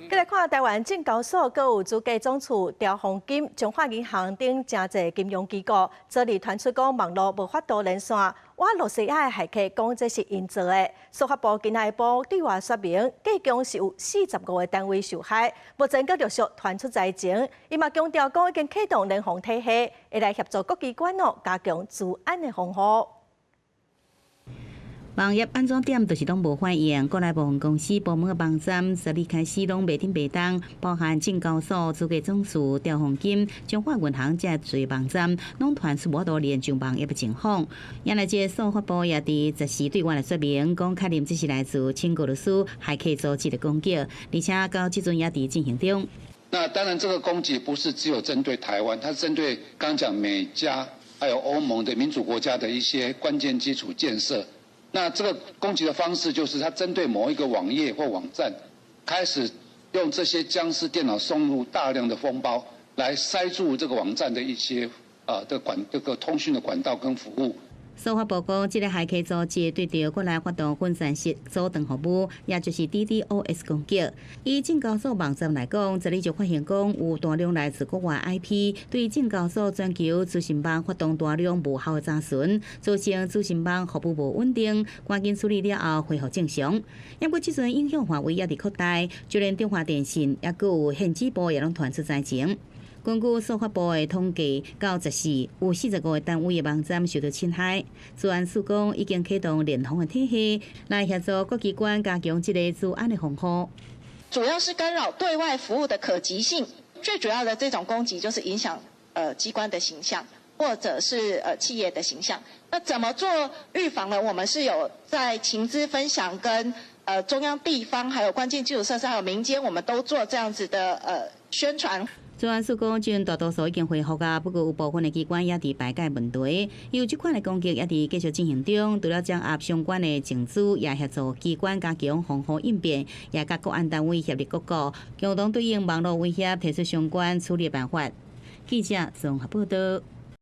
再来看台湾证交所，阁有主计总处调黄金、中华银行等真侪金融机构，昨日传出讲网络无法度连线，我罗西亚的骇客讲这是因做的。司法部今下晡对外说明，计共是有45个单位受害，目前阁陆续传出灾情。伊嘛强调讲已经启动联防体系，会来协助各机关加强治安的防护。 网页安装点就是拢无反应，国内部分公司部门的网站昨日开始拢袂顶袂当，包含证交所、主计总署、调黄金、中华银行这侪网站，拢传出无多连上网页的情况。原来这司法部也伫10时对外来说明，讲确认这是来自亲俄罗斯骇客组织的攻击，而且到即阵也伫进行中。那当然，这个攻击不是只有针对台湾，它是针对刚讲美加还有欧盟的民主国家的一些关键基础建设。 那这个攻击的方式就是，它针对某一个网页或网站，开始用这些僵尸电脑送入大量的封包，来塞住这个网站的一些这个通讯的管道跟服务。 司法部讲，这个骇客组织对着国内发动分散式阻断服务，也就是 DDoS 攻击。以证交所网站来讲，昨日就发现讲有大量来自国外 IP 对证交所全球资讯网发动大量无效的查询，造成资讯网服务无稳定。赶紧处理了后，恢复正常。不过，即阵影响范围也伫扩大，就连中华电信也佮有现址部也拢传出灾情。 根据司法部的统计，到10时有45个单位的网站受到侵害。治安署讲已经启动联防的体系，来协助各机关加强这个治安的防护。主要是干扰对外服务的可及性，最主要的这种攻击就是影响机关的形象，或者是企业的形象。那怎么做预防呢？我们是有在情资分享跟中央地方还有关键基础设施还有民间，我们都做这样子的宣传。 治安署讲，即大多数已经恢复啊，不过有部分的机关也伫排解问题。因为这款的攻击也伫继续进行中，除了掌握相关的证据，也协助机关加强防护应变，也甲国安单位协力各个，共同对应网络威胁，提出相关处理办法。记者综合报道。